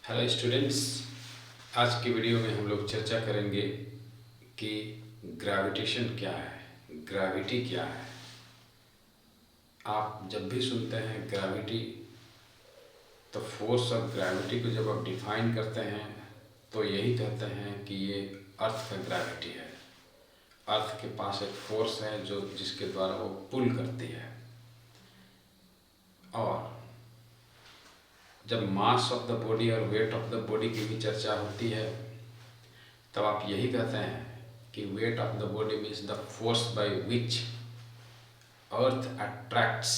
Hello students, आज की video में हम लोग चर्चा करेंगे कि ग्रेविटेशन क्या है, ग्रेविटी क्या है। आप जब भी सुनते हैं ग्रेविटी, तो फोर्स ऑफ ग्रेविटी को जब आप डिफाइन करते हैं तो यही कहते हैं कि ये अर्थ का ग्रेविटी है। अर्थ के पास एक फोर्स है जो जिसके द्वारा वो पुल करती है। और जब मास ऑफ द बॉडी और वेट ऑफ द बॉडी की भी चर्चा होती है तब आप यही कहते हैं कि weight of the body means the force by which earth attracts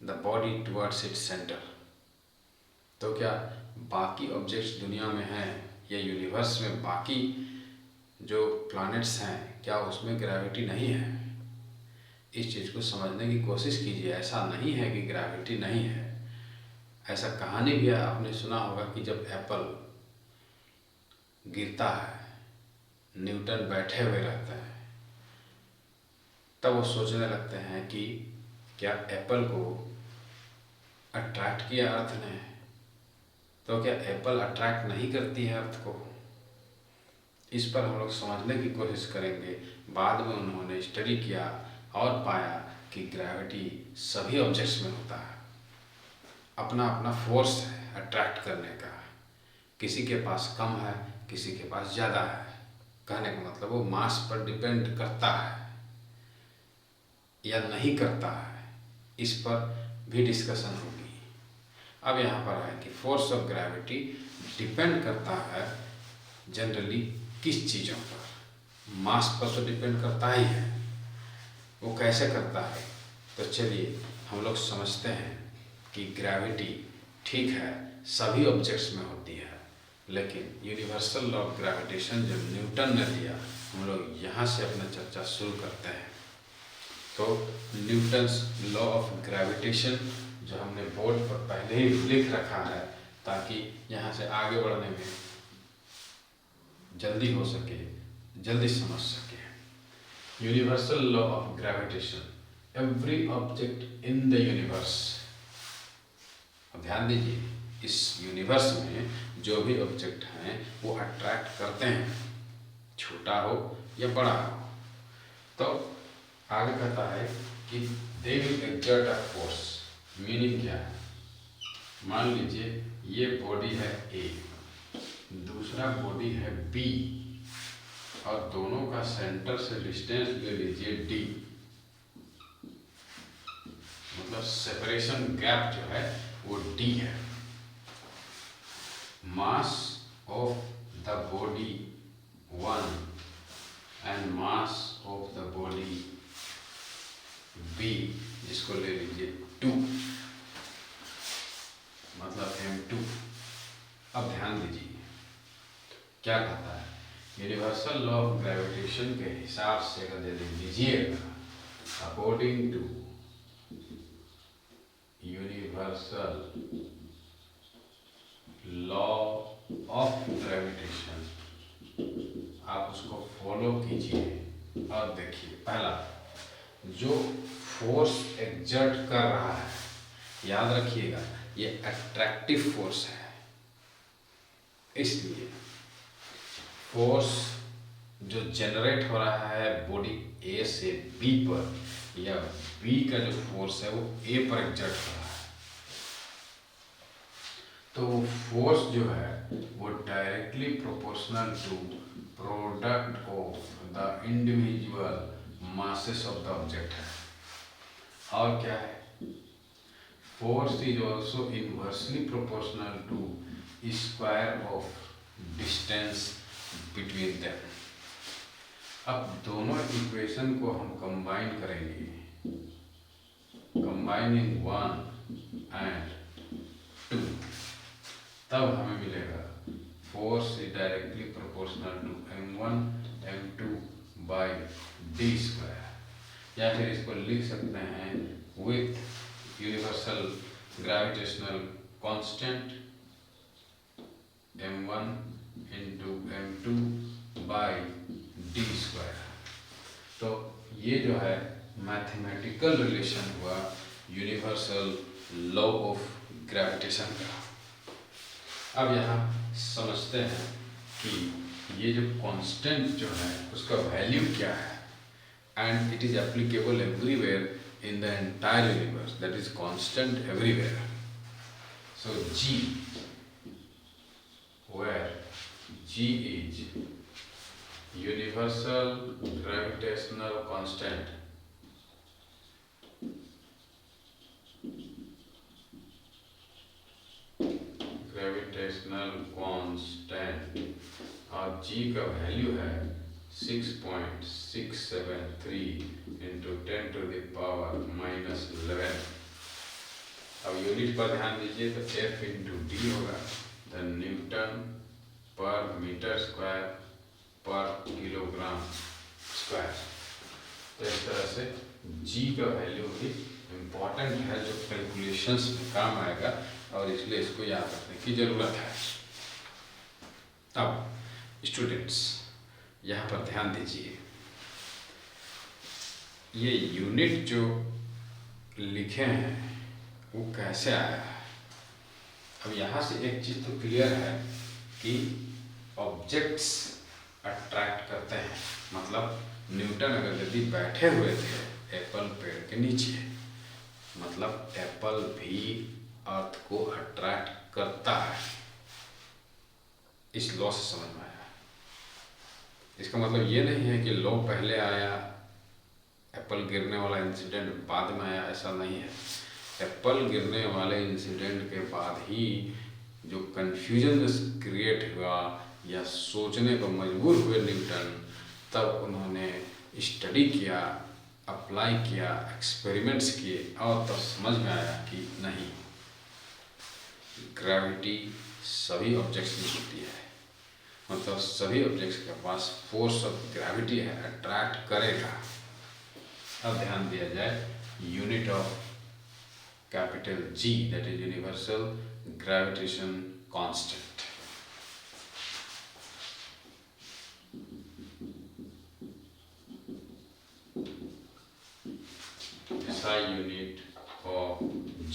the body towards its centre. तो क्या बाकी ऑब्जेक्ट्स दुनिया में हैं या यूनिवर्स में बाकी जो प्लैनेट्स हैं, क्या उसमें ग्रेविटी नहीं है? इस चीज़ को समझने की कोशिश कीजिए। ऐसा नहीं है कि ग्रेविटी नहीं है। ऐसा कहानी भी आपने सुना होगा कि जब एप्पल गिरता है, न्यूटन बैठे हुए रहते हैं, तब वो सोचने लगते हैं कि क्या एप्पल को अट्रैक्ट किया अर्थ ने, तो क्या एप्पल अट्रैक्ट नहीं करती है अर्थ को? इस पर हम लोग समझने की कोशिश करेंगे। बाद में उन्होंने स्टडी किया और पाया कि ग्रेविटी सभी ऑब्जेक्ट्स में होता है। अपना अपना फोर्स है अट्रैक्ट करने का। किसी के पास कम है, किसी के पास ज़्यादा है। कहने का मतलब वो मास पर डिपेंड करता है या नहीं करता है, इस पर भी डिस्कशन होगी। अब यहाँ पर है कि फोर्स ऑफ ग्रेविटी डिपेंड करता है जनरली किस चीज़ों पर। मास पर तो डिपेंड करता ही है। वो कैसे करता है? तो चलिए हम लोग समझते हैं कि ग्रेविटी ठीक है सभी ऑब्जेक्ट्स में होती है, लेकिन यूनिवर्सल लॉ ऑफ ग्रेविटेशन जब न्यूटन ने दिया, हम लोग यहाँ से अपना चर्चा शुरू करते हैं। तो न्यूटन्स लॉ ऑफ ग्रेविटेशन जो हमने बोर्ड पर पहले ही लिख रखा है ताकि यहाँ से आगे बढ़ने में जल्दी हो सके, जल्दी समझ सके। Universal law of gravitation, every object in the universe. ध्यान दीजिए, इस यूनिवर्स में जो भी ऑब्जेक्ट हैं वो अट्रैक्ट करते हैं, छोटा हो या बड़ा हो। तो आगे कहता है कि they will exert a force. Meaning क्या है? मान लीजिए ये बॉडी है ए, दूसरा बॉडी है बी, और दोनों का सेंटर से डिस्टेंस ले लीजिए डी। मतलब सेपरेशन गैप जो है वो डी है। Mass of the body 1 and mass of the body B, जिसको ले लीजिए 2, मतलब m2। अब ध्यान दीजिए क्या कहता है। यूनिवर्सल लॉ ऑफ ग्रेविटेशन के हिसाब से अगर यदि लीजिएगा, according to universal law of gravitation, आप उसको फॉलो कीजिए और देखिए। पहला, जो फोर्स एक्सर्ट कर रहा है, याद रखिएगा ये अट्रैक्टिव फोर्स है। इसलिए फोर्स जो जनरेट हो रहा है बॉडी ए से बी पर, या बी का जो फोर्स है वो ए पर एक्सर्ट हो रहा है, तो वो फोर्स जो है वो directly proportional to product of the individual masses of the object है। और क्या है? Force is also inversely proportional to square of distance between them. अब दोनों इक्वेशन को हम कंबाइन करेंगे, कंबाइनिंग 1 एंड 2, तब हमें मिलेगा force is directly proportional to m1 m2 by D square. या फिर इसको लिख सकते हैं with universal gravitational constant m1 into m2 by D square. तो ये जो है मैथमेटिकल रिलेशन हुआ यूनिवर्सल लॉ ऑफ ग्रेविटेशन का। अब यहाँ समझते हैं कि ये जो कांस्टेंट जो है उसका वैल्यू क्या है, and it is applicable everywhere in the entire universe, that is constant everywhere. So G, where G is universal gravitational constant, और G का वैल्यू है 6.673 इंटू 10⁻⁻11. अब यूनिट पर ध्यान दीजिए तो F इंटू डी होगा, द न्यूटन पर metre square per kilogram square. तो इस तरह से G का वैल्यू भी इम्पॉर्टेंट है, जो कैलकुलेशंस में काम आएगा, और इसलिए इसको याद रखने की ज़रूरत है. अब स्टूडेंट्स यहाँ पर ध्यान दीजिए, ये यूनिट जो लिखे हैं वो कैसे आया है. अब यहाँ से एक चीज़ तो क्लियर है कि ऑब्जेक्ट्स अट्रैक्ट करते हैं. मतलब न्यूटन अगर यदि बैठे हुए थे एप्पल पेड़ के नीचे, मतलब एप्पल भी अर्थ को अट्रैक्ट करता है. इस लॉ से समझ में आया. इसका मतलब ये नहीं है कि लॉ पहले आया, एप्पल गिरने वाला इंसिडेंट बाद में आया, ऐसा नहीं है. एप्पल गिरने वाले इंसिडेंट के बाद ही जो कन्फ्यूजन क्रिएट हुआ या सोचने को मजबूर हुए न्यूटन, तब उन्होंने स्टडी किया, अप्लाई किया, एक्सपेरिमेंट्स किए, और तब समझ में आया कि नहीं, ग्रेविटी सभी ऑब्जेक्ट्स में होती है. मतलब सभी ऑब्जेक्ट्स के पास फोर्स ऑफ ग्रेविटी है, अट्रैक्ट करेगा. अब ध्यान दिया जाए unit of capital G, that is universal gravitation constant. SI unit of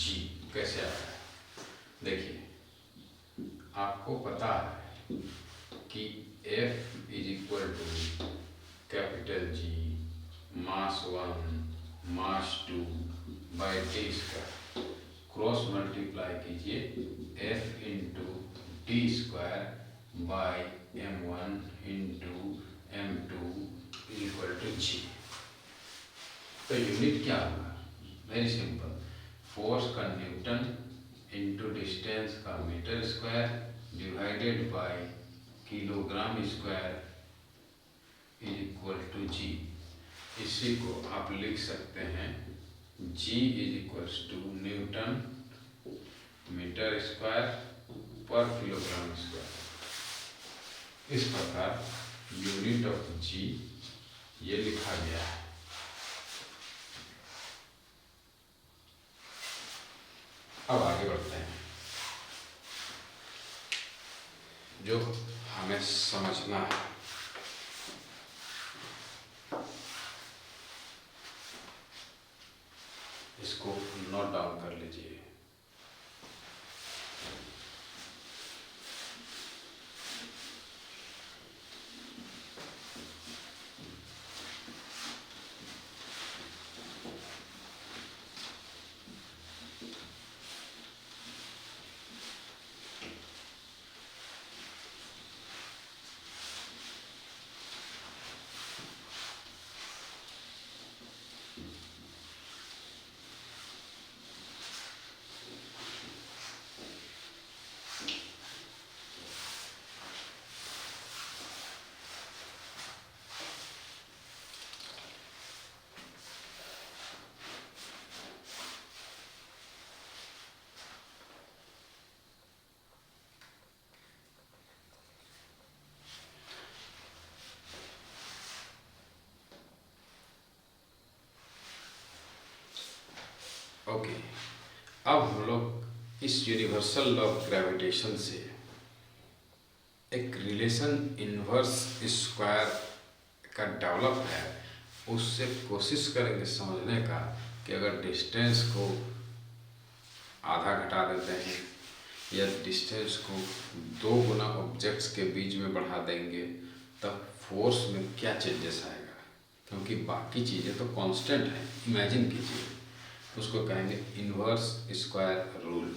G कैसे आता है. देखिए, आपको पता है कि F is equal to capital G mass 1 mass 2 by T square. Cross multiply कीजिए F into T square by M1 into M2 equal to G. तो यूनिट क्या होगा, वेरी सिंपल, फोर्स का न्यूटन इंटू डिस्टेंस का metre square divided by kilogram square is equal to G. इसी को आप लिख सकते हैं G is equals to newton metre square per kilogram square. इस प्रकार यूनिट ऑफ G ये लिखा गया है. अब आगे बढ़ते हैं. जो हमें समझना है, इसको नोट डाउन कर लीजिए. ओके, अब हम लोग इस यूनिवर्सल लॉ ऑफ ग्रेविटेशन से एक रिलेशन इनवर्स स्क्वायर का डेवलप है, उससे कोशिश करेंगे समझने का कि अगर डिस्टेंस को आधा घटा देते हैं या डिस्टेंस को 2 गुना ऑब्जेक्ट्स के बीच में बढ़ा देंगे तब फोर्स में क्या चेंजेस आएगा, क्योंकि बाकी चीज़ें तो कांस्टेंट है। इमेजिन कीजिए, उसको कहेंगे inverse square rule.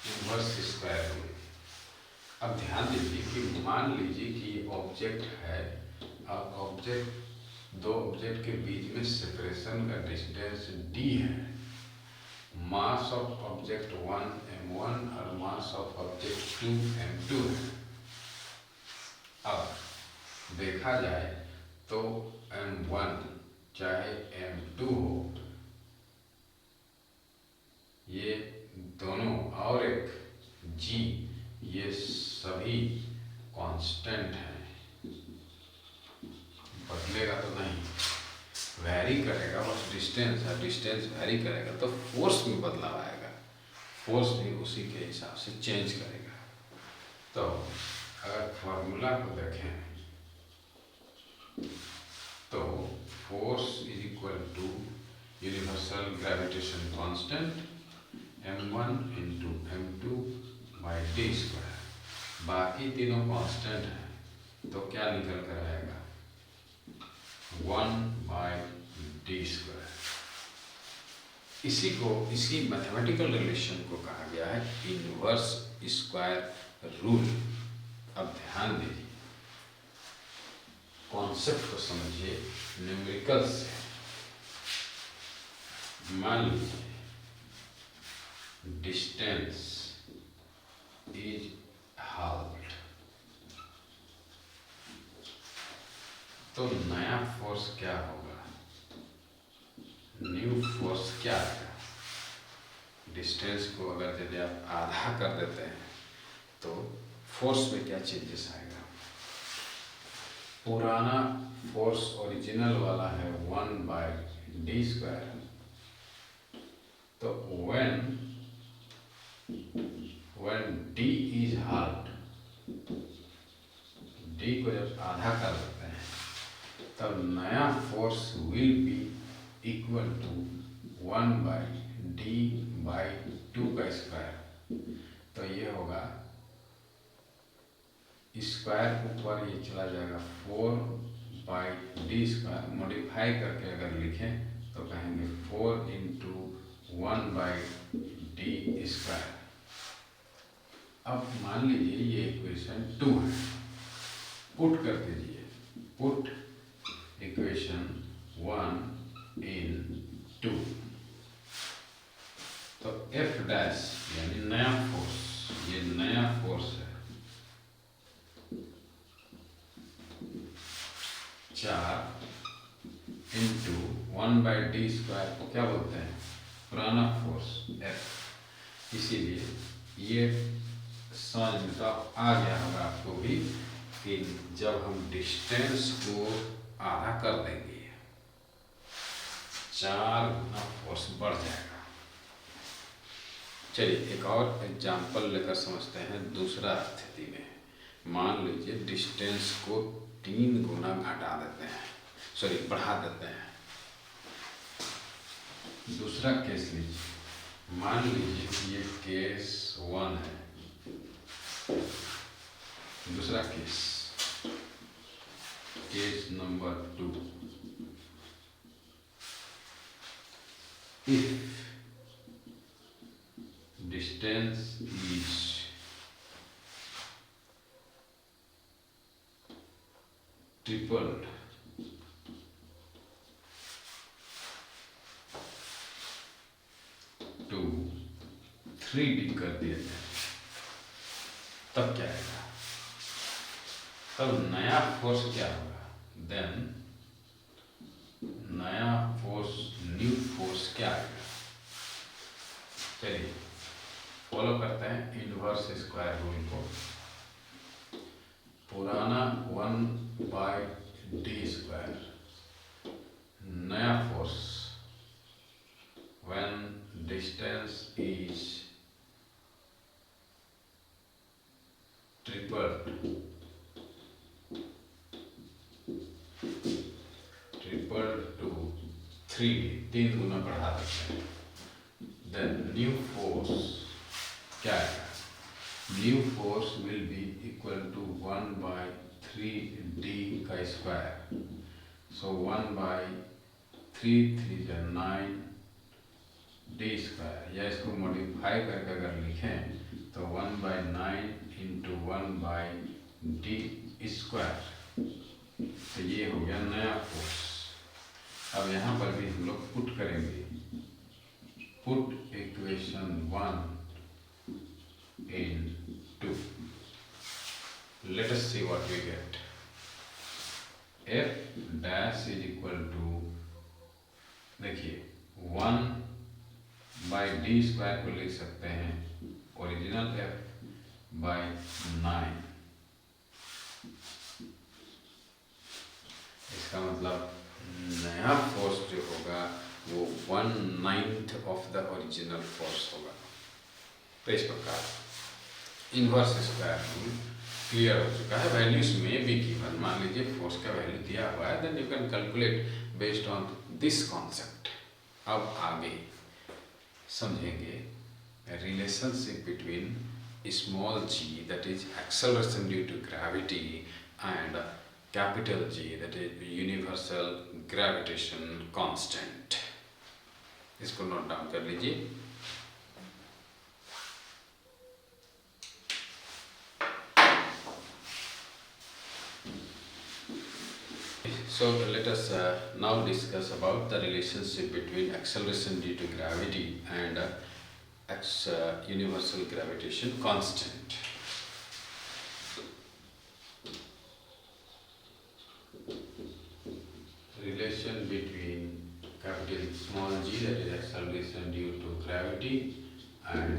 Inverse square rule. अब ध्यान दीजिए कि मान लीजिए कि ये ऑब्जेक्ट है, अब दो ऑब्जेक्ट के बीच में सेपरेशन का डिस्टेंस d है। मास ऑफ ऑब्जेक्ट 1 m1 और मास ऑफ ऑब्जेक्ट 2 m2 है। अब देखा जाए तो m1 चाहे m2 हो, ये दोनों और एक g, ये सभी कांस्टेंट हैं, बदलेगा तो नहीं, वैरी करेगा, बस डिस्टेंस है, डिस्टेंस वैरी करेगा तो फोर्स में बदलाव आएगा, फोर्स भी उसी के हिसाब से चेंज करेगा। तो अगर फॉर्मूला को देखें तो force is equal to universal gravitation constant m1 into m2 by D square. बाकी तीनों कांस्टेंट हैं तो क्या निकल कर आएगा, 1 बाई डी स्क्वायर। इसी मैथमेटिकल रिलेशन को कहा गया है इन्वर्स स्क्वायर रूल। अब ध्यान दीजिए, कॉन्सेप्ट को समझिए न्यूमेरिकल से। मान लीजिए डिस्टेंस इज हाल्फ, तो नया फोर्स क्या होगा, न्यू फोर्स क्या आएगा। डिस्टेंस को अगर यदि आप आधा कर देते हैं तो फोर्स में क्या चेंजेस आएगा। पुराना फोर्स ओरिजिनल वाला है 1 बाय डी स्क्वायर, तो when d is halved, d को जब आधा कर देते हैं तब नया force will be equal to 1 by D by 2 का स्क्वायर। तो ये होगा स्क्वायर ऊपर ये चला जाएगा 4 बाई डी स्क्वायर, मॉडिफाई करके अगर लिखें तो कहेंगे 4 इंटू 1 बाई डी स्क्वायर। अब मान लीजिए ये इक्वेशन 2 है, पुट कर दीजिए, पुट इक्वेशन 1 इन 2, तो F डैश यानी नया फोर्स, ये नया फोर्स है 4 इंटू 1 बाई डी स्क्वायर को क्या बोलते हैं, पुराना फोर्स F। इसीलिए ये समझ में तो आ गया होगा आपको भी कि जब हम डिस्टेंस को आधा कर देंगे 4 गुना फोर्स बढ़ जाएगा। चलिए एक और एग्जाम्पल लेकर समझते हैं दूसरा स्थिति में। मान लीजिए डिस्टेंस को 3 गुना घटा देते हैं, सॉरी बढ़ा देते हैं। दूसरा केस लीजिए, मान लीजिए कि ये केस 1 है। दूसरा case number 2, if distance is tripled to 3D कर दिया जाए तब क्या आएगा, तब नया फोर्स क्या होगा, देन नया फोर्स, न्यू फोर्स क्या आएगा। चलिए फॉलो करते हैं इन्वर्स स्क्वायर रूल को। पुराना 1 बाय डी स्क्वायर, नया force when distance is triple 3D, 3 गुना बढ़ा सकते हैं। देन न्यू फोर्स क्या आएगा? New force will be equal to 1/3D का स्क्वायर। सो 1/3 3 जा 9D स्क्वायर, या इसको मॉडिफाई करके अगर लिखें तो 1/9 इंटू 1/D स्क्वायर। तो ये हो गया नया फोर्स। अब यहाँ पर भी हम लोग पुट करेंगे, put equation 1 in 2. Let us see what we get. F dash is equal to, देखिए 1/D स्क्वायर को लिख सकते हैं ओरिजिनल F by 9। इसका मतलब नया फोर्स जो होगा वो 1/9 ऑफ द ओरिजिनल फोर्स होगा। तो इस प्रकार इनवर्स स्क्वायर रूल क्लियर हो चुका है। वैल्यूज में भी गिवन, मान लीजिए फोर्स का वैल्यू दिया हुआ है, then you can calculate based on this concept. अब आगे समझेंगे relationship between small g that is acceleration due to gravity and capital G that is universal gravitation constant। इसको नोट डाउन कर लीजिए। So let us now discuss about the relationship between acceleration due to gravity and universal gravitation constant। Relation between capital small g that is acceleration due to gravity and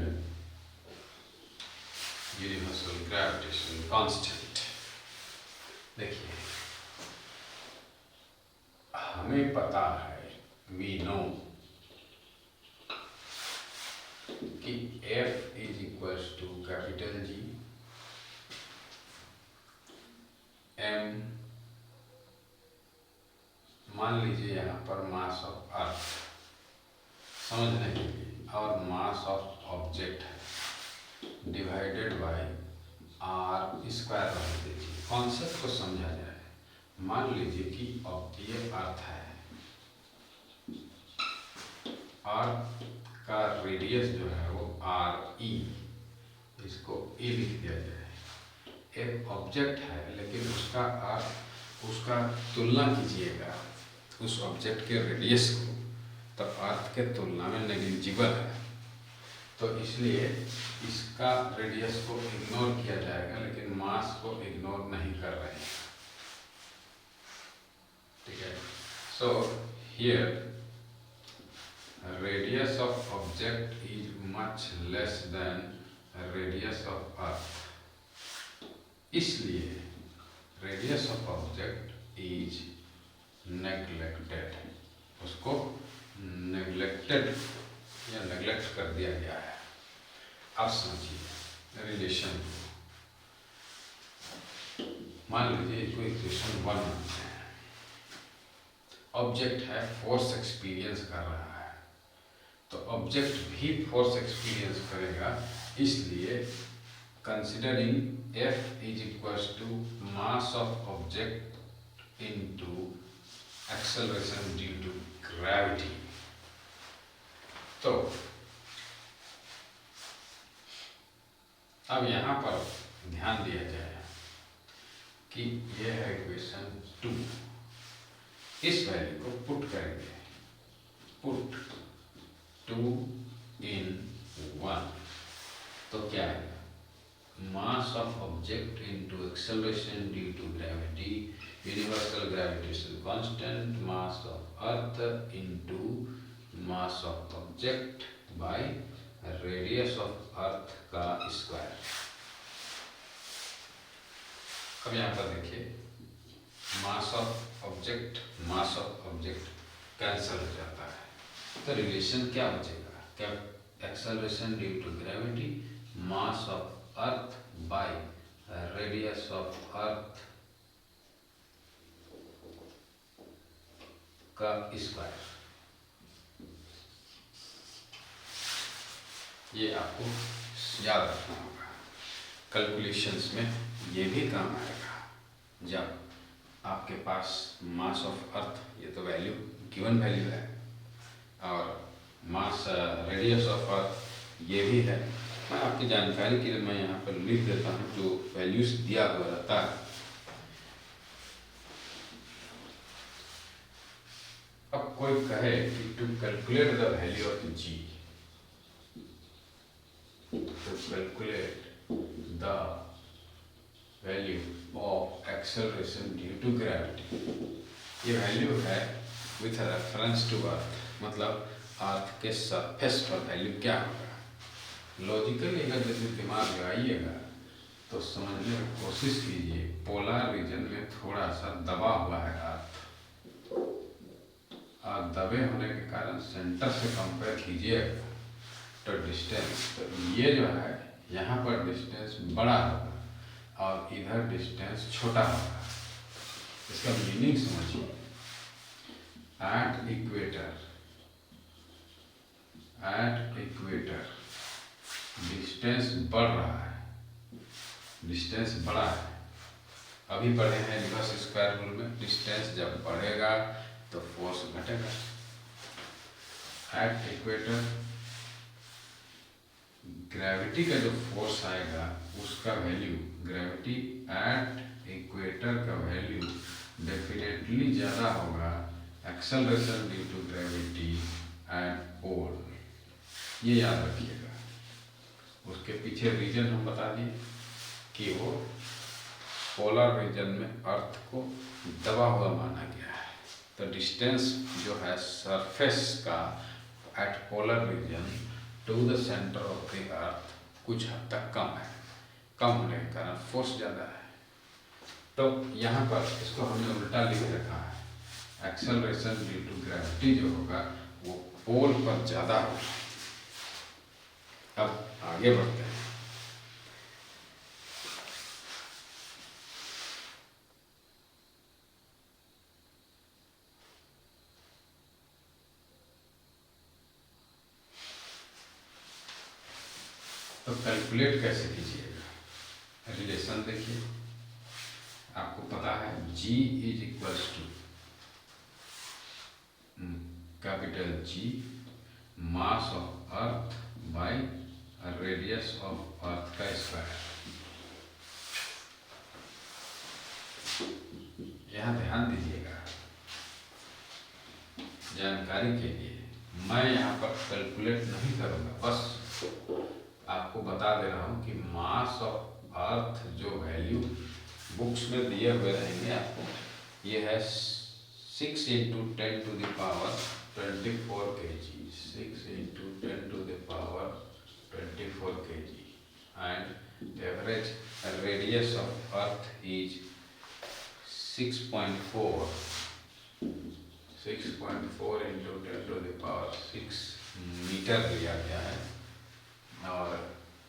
universal gravitation constant। देखिए हमें पता है, we know कि F is equals to capital G M, मान लीजिए यहाँ पर मास of अर्थ समझने के लिए, और मास ऑफ ऑब्जेक्ट है डिवाइडेड बाय R स्क्वायर रख दीजिए। कॉन्सेप्ट को समझा जाए, मान लीजिए कि अब ये अर्थ है, अर्थ का रेडियस जो है वो RE, इसको E लिख दिया जाए। एक ऑब्जेक्ट है लेकिन उसका अर्थ, उसका तुलना कीजिएगा उस ऑब्जेक्ट के रेडियस को, तो अर्थ के तुलना में नेग्लिजिबल है, तो इसलिए इसका रेडियस को इग्नोर किया जाएगा, लेकिन मास को इग्नोर नहीं कर रहे हैं। ठीक है। So here radius of object is much less than radius of earth, इसलिए radius of object is neglected, उसको neglected या neglect कर दिया गया है। अब समझिए रिलेशन को, मान लीजिए इसको इक्वेशन 1 मानते हैं। ऑब्जेक्ट है, फोर्स एक्सपीरियंस कर रहा है, तो ऑब्जेक्ट भी फोर्स एक्सपीरियंस करेगा, इसलिए considering F is equals to mass of object into acceleration due to gravity. तो अब यहाँ पर ध्यान दिया जाए कि यह है इक्वेशन 2, इस वैल्यू को पुट करेंगे, पुट 2 in 1, तो क्या है? Mass of object into acceleration due to gravity, universal gravitation constant, mass of earth into mass of object by radius of earth का स्क्वायर। अब यहाँ पर देखिए mass of object, mass of object cancel हो जाता है, तो रिलेशन क्या बचेगा? क्या? Acceleration due to gravity, mass of earth by radius of earth का स्क्वायर। ये आपको याद रखना होगा। कैलकुलेशंस में ये भी काम आएगा। जब आपके पास मास ऑफ अर्थ, ये तो वैल्यू गिवन वैल्यू है, और मास रेडियस ऑफ अर्थ ये भी है। मैं आपकी जानकारी के लिए मैं यहाँ पर लिख देता हूँ जो वैल्यूज दिया हुआ रहता है। अब कोई कहे कि to calculate the value of G, to calculate the value of acceleration due to gravity। ये वैल्यू है विथ रेफरेंस टू अर्थ, मतलब अर्थ के सरफेस पर वैल्यू क्या होगा। लॉजिकली अगर जैसे दिमाग लगाइएगा तो समझने की कोशिश कीजिए। पोलर रीजन में थोड़ा सा दबा हुआ है अर्थ, और दबे होने के कारण सेंटर से कंपेयर कीजिएगा तो डिस्टेंस, तो ये जो है यहाँ पर डिस्टेंस बड़ा होगा और इधर डिस्टेंस छोटा होगा। इसका मीनिंग समझिए। एट इक्वेटर डिस्टेंस बढ़ रहा है, डिस्टेंस बड़ा है। अभी पढ़े हैं इनवर्स स्क्वायर रूल में, डिस्टेंस जब बढ़ेगा तो फोर्स घटेगा। एट इक्वेटर ग्रेविटी का जो फोर्स आएगा उसका वैल्यू, ग्रेविटी एट इक्वेटर का वैल्यू डेफिनेटली ज़्यादा होगा acceleration due to gravity at pole. ये याद रखिएगा। उसके पीछे रीजन हम बता दिए कि वो पोलर रीजन में अर्थ को दबा हुआ माना गया है। तो डिस्टेंस जो है सरफेस का at polar region to the centre of the earth कुछ हद तक कम है। कम होने के कारण फोर्स ज़्यादा है। तो यहाँ पर इसको हमने उल्टा लिख रखा है। एक्सेलरेशन ड्यू टू ग्रेविटी जो होगा वो पोल पर ज़्यादा होगा। अब आगे बढ़ते हैं। तो कैलकुलेट कैसे कीजिएगा। रिलेशन देखिए, आपको पता है G is equals to capital G mass of earth by radius of earth का स्क्वायर। यहाँ ध्यान दीजिएगा जानकारी के लिए। मैं यहाँ पर कैलकुलेट नहीं करूँगा, बस आपको बता दे रहा हूँ कि मास ऑफ अर्थ जो वैल्यू बुक्स में दिए हुए रहेंगे आपको, ये है 6 × 10⁻24 kg, 6 × 10⁻24 kg, and average radius of earth is 6.4 × 10⁻6 metre लिया गया है। और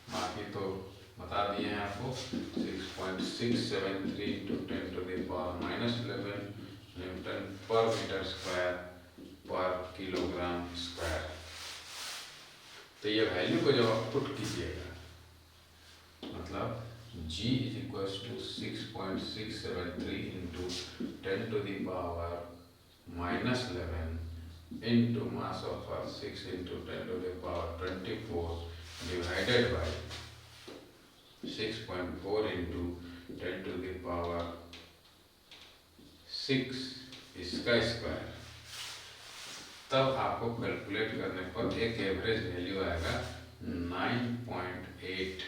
बाकी तो बता दिए हैं आपको। 6.673 × 10⁻−11 न्यूटन पर metre square per kilogram square. तो ये वैल्यू को जब आप पुट कीजिएगा, मतलब G is equals to 6.673 × 10⁻−11 into mass of earth 6 × 10⁻24 divided by 6.4 × 10⁻6 इसका स्क्वायर। तब आपको कैलकुलेट करने पर एक एवरेज वैल्यू आएगा 9.8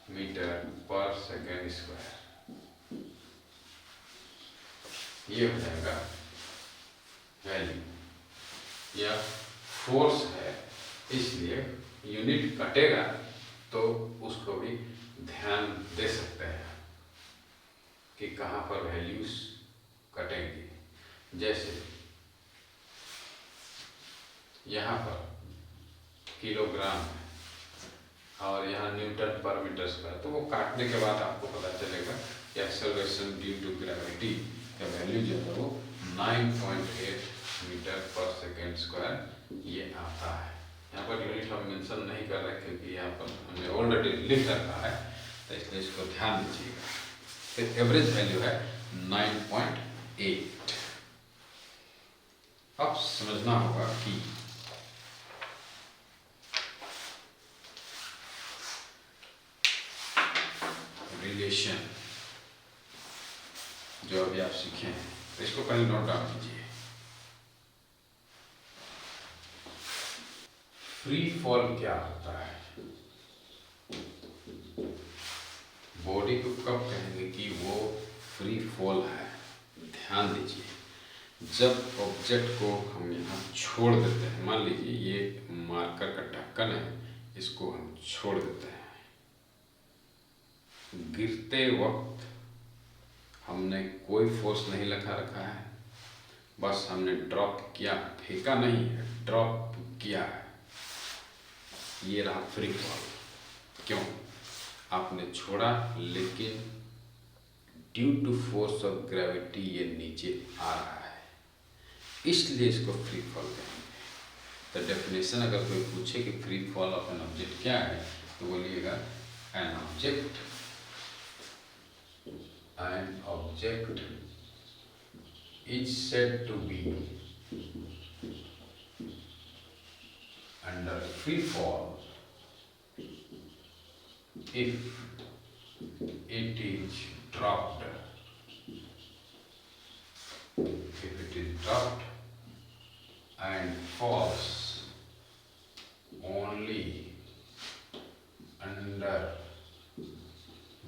मीटर पर सेकेंड स्क्वायर। ये हो जाएगा वैल्यू या फोर्स है, इसलिए यूनिट कटेगा तो उसको भी ध्यान दे सकते हैं कि कहाँ पर वैल्यूज कटेंगी। जैसे यहाँ पर किलोग्राम है और यहाँ न्यूटन पर मीटर स्क्वायर, तो वो काटने के बाद आपको पता चलेगा कि एक्सेलरेशन ड्यू टू ग्रेविटी का वैल्यू जो है वो 9.8 मीटर पर सेकेंड स्क्वायर ये आता है। यहाँ पर यूनिट हम मेंशन नहीं कर रहे क्योंकि यहाँ पर हमने ऑलरेडी लिख रखा है, तो इसलिए इसको ध्यान दीजिएगा। फिर एवरेज वैल्यू है 9.8। अब समझना होगा कि रिलेशन जो अभी आप सीखे हैं, तो इसको पहले नोट डाउन कीजिए। फ्री फॉल क्या होता है? बॉडी को कब कहेंगे कि वो फ्री फॉल है? ध्यान दीजिए, जब ऑब्जेक्ट को हम यहाँ छोड़ देते हैं, मान लीजिए ये मार्कर का ढक्कन है, इसको हम छोड़ देते हैं, गिरते वक्त हमने कोई फोर्स नहीं लगा रखा है, बस हमने ड्रॉप किया, फेंका नहीं है, ड्रॉप किया है, ये रहा फ्री फॉल। क्यों? आपने छोड़ा, लेकिन due to force of gravity ये नीचे आ रहा है, इसलिए इसको फ्री फॉल कहेंगे। तो डेफिनेशन अगर कोई पूछे कि free fall of an object क्या है, तो बोलिएगा an object is said to be under free fall if it is dropped, and falls only under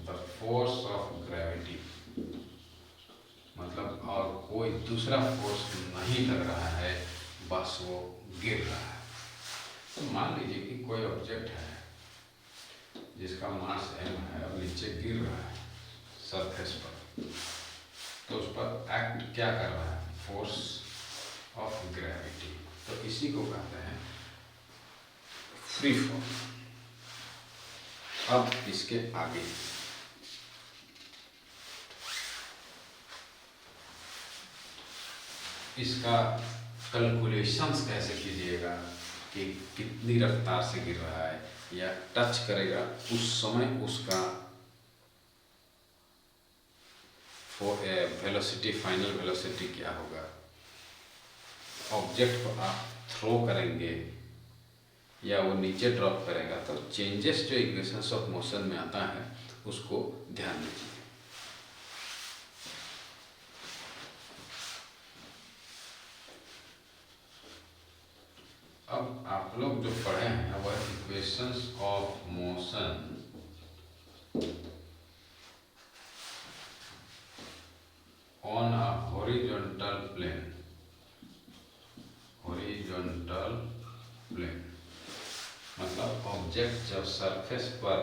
the force of gravity, मतलब और कोई दूसरा फोर्स नहीं लग रहा है, बस वो गिर रहा है। तो मान लीजिए कि कोई ऑब्जेक्ट है जिसका मास m है और नीचे गिर रहा है सरफेस पर, तो उस पर एक्ट क्या कर रहा है? Force of gravity. तो इसी को कहते हैं फ्री फॉल। अब इसके आगे इसका कैलकुलेशंस कैसे कीजिएगा कि कितनी रफ्तार से गिर रहा है या टच करेगा, उस समय उसका वेलोसिटी, फाइनल वेलोसिटी क्या होगा। ऑब्जेक्ट को आप थ्रो करेंगे या वो नीचे ड्रॉप करेगा, तो चेंजेस जो इक्वेशंस ऑफ मोशन में आता है उसको ध्यान दीजिए। अब आप लोग जो पढ़े हैं वह equations of motion on a horizontal plane, मतलब ऑब्जेक्ट जब सरफेस पर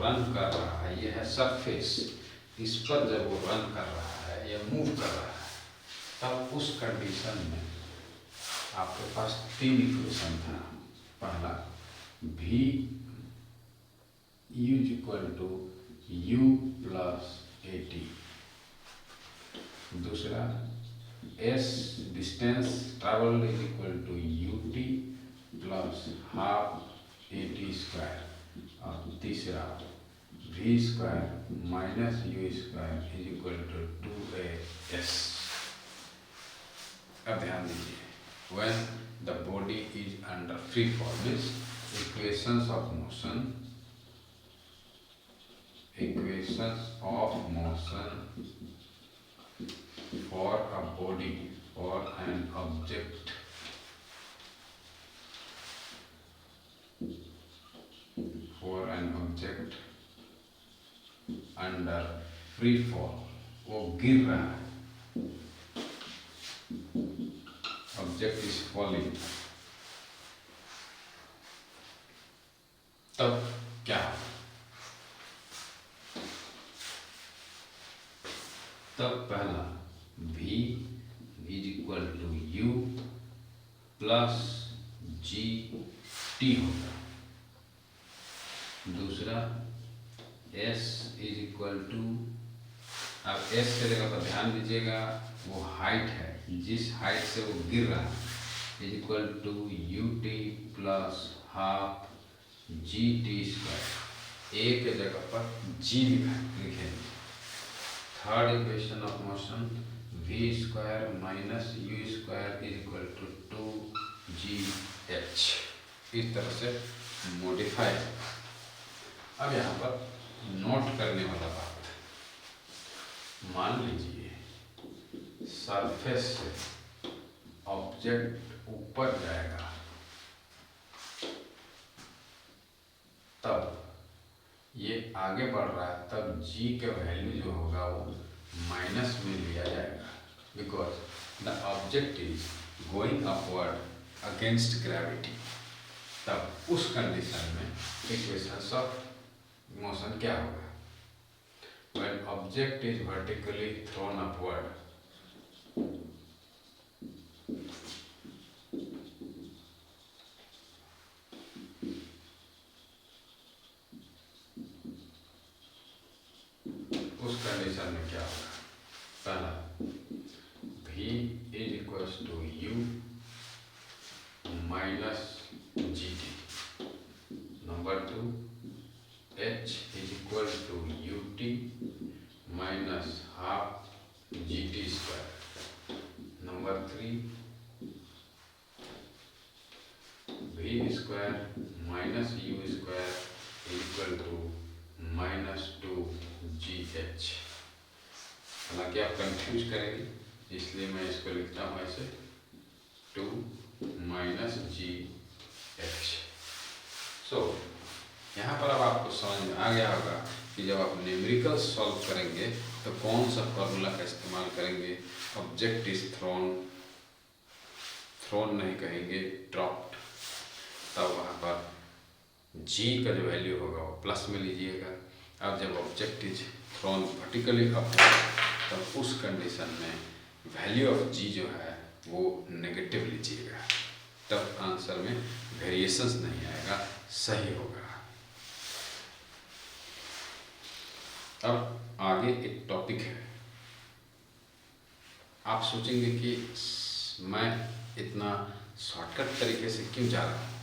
रन कर रहा है, यह है सरफेस, इस पर जब वो रन कर रहा है या मूव कर रहा है, तब उस कंडीशन में आपके पास तीन इक्वेशन था। पहला v is equal to u plus at, दूसरा s distance travelled is equal to ut plus half at square, और तीसरा v square minus u square is equal to 2as। अब ध्यान दीजिए, when the body is under free fall, means equations of motion for a body, for an object under free fall, वो गिर रहा है, object is falling, तब क्या? तब पहला v is equal to u plus G T होगा, दूसरा s इज इक्वल टू, अब s के जगह पर ध्यान दीजिएगा वो हाइट है, जिस हाइट से वो गिर रहा है, is equal to ut plus half G T square, a के जगह पर जी लिखेंगे। Third equation of motion v square minus you square is equal to 2gh, इस तरह से मॉडिफाई। अब यहाँ पर नोट करने वाला बात, मान लीजिए सरफेस से ऑब्जेक्ट ऊपर जाएगा, तब ये आगे बढ़ रहा है, तब g का वैल्यू जो होगा वो माइनस में लिया जाएगा, because the object is going upward against gravity. तब उस कंडीशन में इक्वेशंस ऑफ मोशन क्या होगा? When object is vertically thrown upward, उस कंडीशन में क्या होगा? पहला v is equals to u minus G T. Number 2 h is equal to U T minus half G T square. Number 3 v square minus you square is equal to minus 2gh। हालांकि आप confuse करेंगे, इसलिए मैं इसको लिखता हूँ ऐसे 2 minus gh। सो यहाँ पर अब आपको समझ में आ गया होगा कि जब आप न्यूमेरिकल सॉल्व करेंगे तो कौन सा फॉर्मूला का इस्तेमाल करेंगे। ऑब्जेक्ट इज थ्रोन, थ्रोन नहीं कहेंगे, ड्रॉप्ड। तब वहाँ पर g का जो वैल्यू होगा वो प्लस में लीजिएगा। अब जब object is thrown vertically up, तब उस कंडीशन में वैल्यू ऑफ g जो है वो नेगेटिव लीजिएगा, तब आंसर में वेरिएशंस नहीं आएगा, सही होगा। अब आगे एक टॉपिक है, आप सोचेंगे कि मैं इतना शॉर्टकट तरीके से क्यों जा रहा हूँ।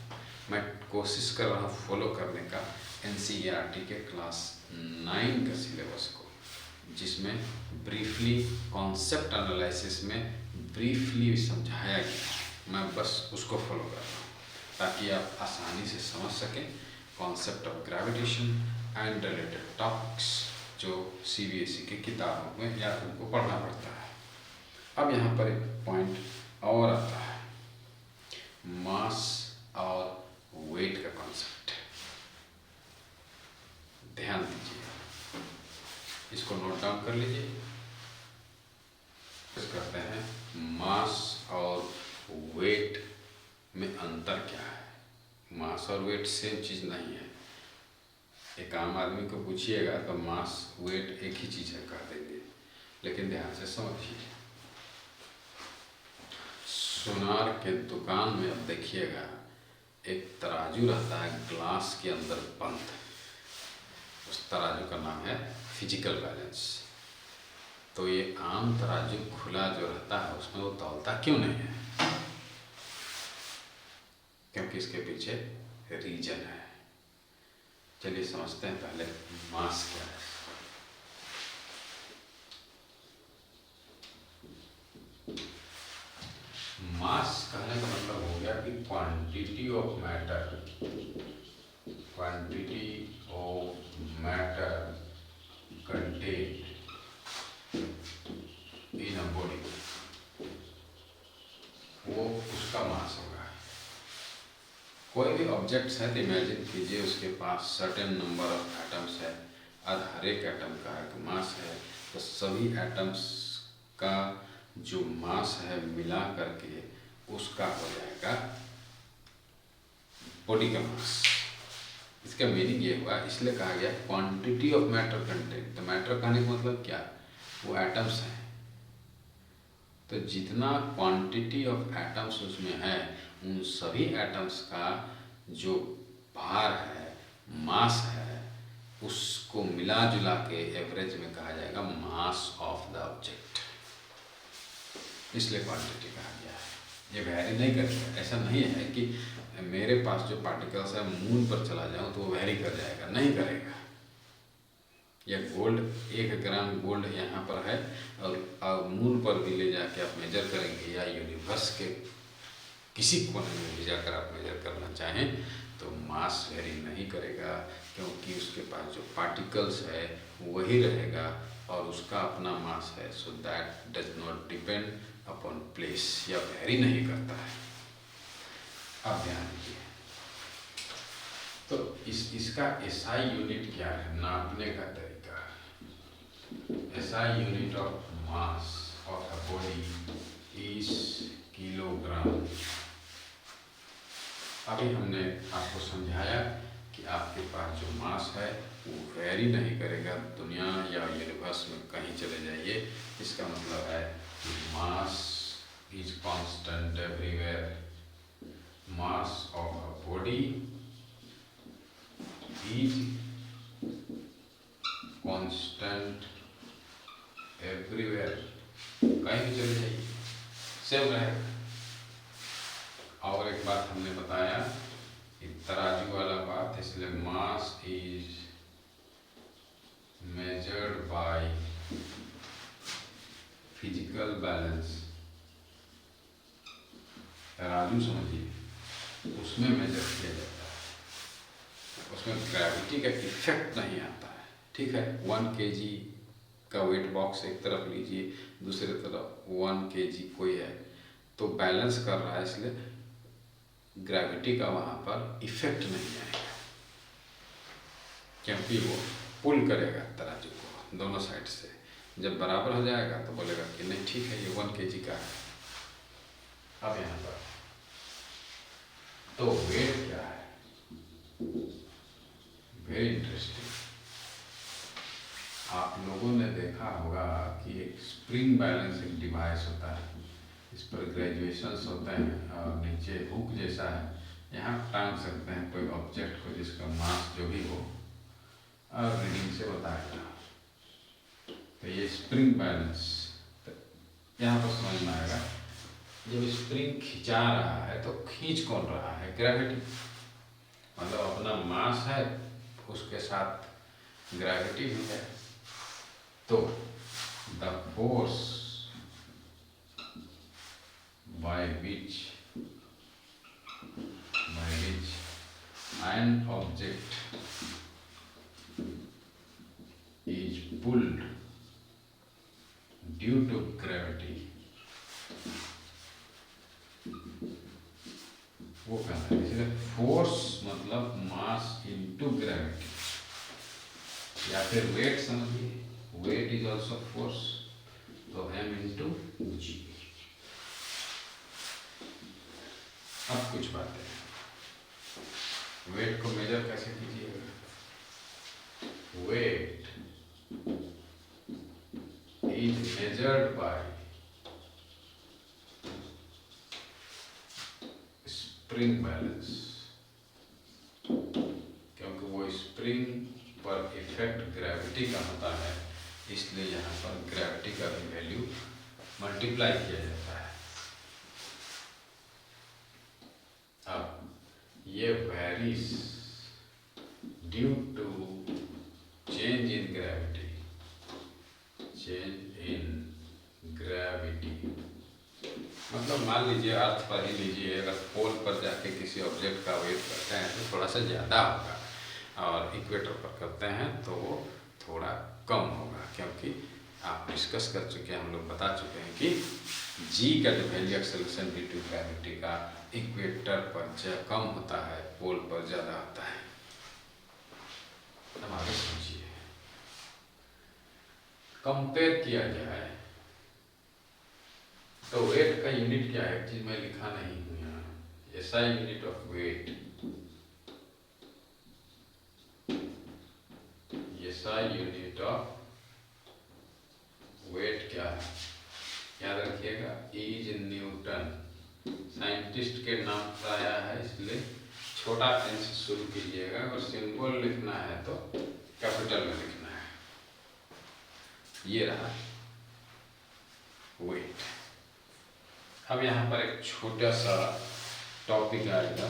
मैं कोशिश कर रहा हूँ फॉलो करने का NCERT के क्लास 9 का सिलेबस को, जिसमें ब्रीफली कॉन्सेप्ट एनालिसिस में ब्रीफली समझाया गया। मैं बस उसको फॉलो कर रहा हूँ ताकि आप आसानी से समझ सकें concept of gravitation and related topics जो CBSE की किताबों में या उनको पढ़ना पड़ता है। अब यहाँ पर एक पॉइंट और आता है, मास और वेट का कॉन्सेप्ट। ध्यान दीजिए, इसको नोट डाउन कर लीजिए। करते हैं मास और वेट में अंतर क्या है। मास और वेट सेम चीज़ नहीं है। एक आम आदमी को पूछिएगा तो मास वेट एक ही चीज़ है कह देंगे, लेकिन ध्यान से समझिए। सोनार के दुकान में अब देखिएगा एक तराजू रहता है ग्लास के अंदर बंद, उस तराजू का नाम है फिजिकल बैलेंस। तो ये आम तराजू खुला जो रहता है उसमें वो तौलता क्यों नहीं है? क्योंकि इसके पीछे रीजन है। चलिए समझते हैं पहले मास क्या है। मास कहने का मतलब हो गया कि quantity of matter, quantity of matter contained in a body, वो उसका मास होगा। कोई भी ऑब्जेक्ट्स है तो इमेजिन कीजिए उसके पास सर्टेन नंबर ऑफ एटम्स है, और हर एक एटम का एक मास है, तो सभी एटम्स का जो मास है मिला करके उसका हो जाएगा बॉडी का मास। इसका मीनिंग ये हुआ, इसलिए कहा गया क्वांटिटी ऑफ मैटर कंटेंट। तो मैटर कहने का मतलब क्या, वो एटम्स हैं। तो जितना क्वांटिटी ऑफ एटम्स उसमें है, उन सभी एटम्स का जो भार है, मास है, उसको मिला जुला के एवरेज में कहा जाएगा मास ऑफ द ऑब्जेक्ट। इसलिए क्वांटिटी कहा गया है। ये वैरी नहीं करेगा। ऐसा नहीं है कि मेरे पास जो पार्टिकल्स है मून पर चला जाऊं तो वो वैरी कर जाएगा, नहीं करेगा। या गोल्ड 1 ग्राम गोल्ड यहाँ पर है और मून पर भी ले जाके आप मेजर करेंगे या यूनिवर्स के किसी कोने में भी जाकर आप मेजर करना चाहें तो मास वेरी नहीं करेगा, क्योंकि उसके पास जो पार्टिकल्स है वही रहेगा और उसका अपना मास है। So that does not depend upon place, या वेरी नहीं करता है। अब ध्यान दीजिए, तो इसका एसआई यूनिट क्या है नापने का तरीका। SI unit of mass of a body is kilogram. अभी हमने आपको समझाया कि आपके पास जो मास है वो वेरी नहीं करेगा। दुनिया या यूनिवर्स में कहीं चले जाइए, इसका मतलब है कि mass is constant everywhere. Mass of a body is constant everywhere, कहीं भी चले जाइए सेम रहेगा। और एक बात हमने बताया कि तराजू वाला बात, इसलिए mass is measured by physical balance. तराजू समझिए, उसमें मेजर किया जाता है, उसमें ग्रेविटी का इफेक्ट नहीं आता है। ठीक है, 1 kg का वेट बॉक्स एक तरफ लीजिए, दूसरी तरफ 1 kg कोई है तो बैलेंस कर रहा है, इसलिए ग्रेविटी का वहाँ पर इफेक्ट नहीं आएगा, क्योंकि वो पुल करेगा तराजू को दोनों साइड से। जब बराबर हो जाएगा तो बोलेगा कि नहीं ठीक है, ये 1 kg का है। अब यहाँ पर तो वेट क्या है, वेरी इंटरेस्टिंग। आप लोगों ने देखा होगा कि एक स्प्रिंग बैलेंसिंग डिवाइस होता है, इस पर ग्रेजुएशंस होते हैं और नीचे हुक जैसा है, यहाँ टांग सकते हैं कोई ऑब्जेक्ट को जिसका मास जो भी हो और रीडिंग से बताएगा। तो ये स्प्रिंग बैलेंस, तो यहाँ पर समझ में आएगा। जब स्प्रिंग खिंचा रहा है तो खींच कौन रहा है, ग्रेविटी। मतलब अपना मास है, उसके साथ ग्रेविटी भी है। तो the force by which an object is pulled due to gravity, वो कहना है। इसलिए फोर्स मतलब मास इनटू ग्रेविटी, या फिर वेट समझिए, वेट इज ऑल्सो फोर्स, तो m इंटू जी। अब कुछ बातें हैं, वेट को मेजर कैसे कीजिएगा। Weight is measured by spring balance, क्योंकि वो स्प्रिंग पर इफेक्ट ग्रेविटी का होता है, इसलिए यहाँ पर ग्रेविटी का भी वैल्यू मल्टीप्लाई किया जाता है। अब ये varies due to change in gravity, change in gravity मतलब मान लीजिए अर्थ पर ही लीजिए, अगर पोल पर जाके किसी ऑब्जेक्ट का वेट करते हैं तो थोड़ा सा ज़्यादा होगा, और इक्वेटर पर करते हैं तो वो थोड़ा कम होगा, क्योंकि आप डिस्कस कर चुके हैं, हम लोग बता चुके हैं कि जी का जो value acceleration due to gravity का इक्वेटर पर कम होता है, पोल पर ज़्यादा होता है। अब आगे समझिए, कंपेयर किया जाए तो वेट का यूनिट क्या है, चीज मैं लिखा नहीं हूँ यहाँ, SI unit of weight, SI unit of weight क्या है, याद रखिएगा, इज न्यूटन। साइंटिस्ट के नाम पर आया है इसलिए छोटा एन से शुरू कीजिएगा, और सिंबल लिखना है तो कैपिटल में लिखना है। ये रहा वेट। अब यहाँ पर एक छोटा सा टॉपिक आएगा,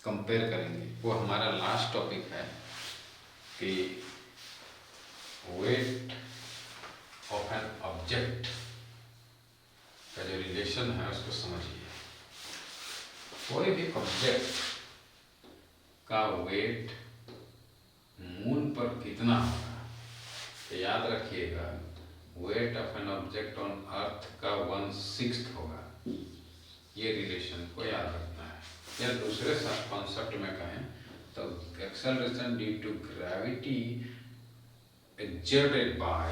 कंपेयर करेंगे। वो हमारा लास्ट टॉपिक है कि वेट ऑफ एन ऑब्जेक्ट का जो रिलेशन है उसको समझिए। कोई भी ऑब्जेक्ट का वेट मून पर कितना होगा, तो याद रखिएगा weight of an object on earth का 1/6 होगा। ये रिलेशन को याद रखना है। या दूसरे कॉन्सेप्ट में कहें तो acceleration due to gravity exerted by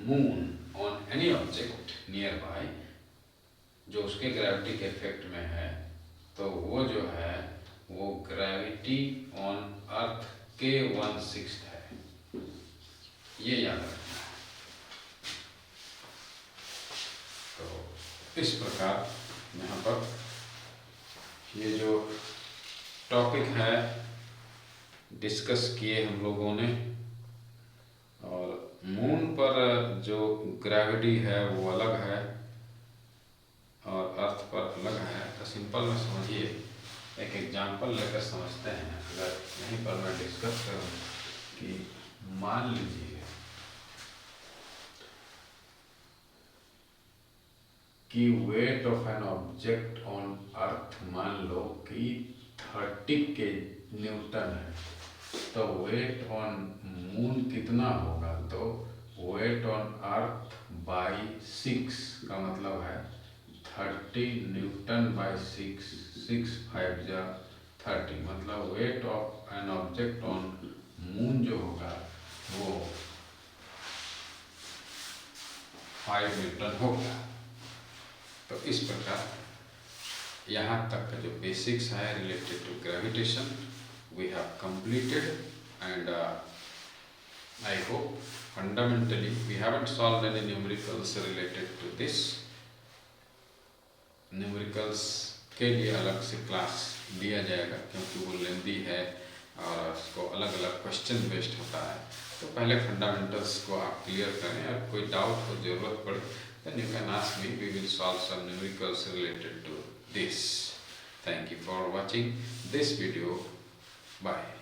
moon on any object nearby, जो उसके ग्रेविटी के इफेक्ट में है, तो वो जो है वो ग्रेविटी ऑन अर्थ के 1/6 है। ये याद रखना है। तो इस प्रकार यहाँ पर ये जो टॉपिक है डिस्कस किए हम लोगों ने, और मून पर जो ग्रेविटी है वो अलग है और अर्थ पर अलग है। तो सिंपल में समझिए, एक एग्जांपल लेकर समझते हैं। अगर यहीं पर मैं डिस्कस करूं कि मान लीजिए कि weight of an object on earth मान लो कि 30 के न्यूटन है, तो वेट ऑन मून कितना होगा? तो वेट ऑन अर्थ बाई 6 का मतलब है 30 न्यूटन बाई 6, 6 5 जा 30, मतलब weight of an object on moon जो होगा वो 5 न्यूटन होगा। तो इस प्रकार यहाँ तक का जो बेसिक्स है related to gravitation we have completed, and I hope fundamentally we haven't solved any numericals related to this. Numericals के लिए अलग से क्लास दिया जाएगा क्योंकि वो लेंदी है और उसको अलग अलग क्वेश्चन बेस्ड होता है। तो पहले फंडामेंटल्स को आप क्लियर करें, और कोई डाउट हो जरूरत पड़े then you can ask me, we will solve some numericals related to this. Thank you for watching this video. Bye.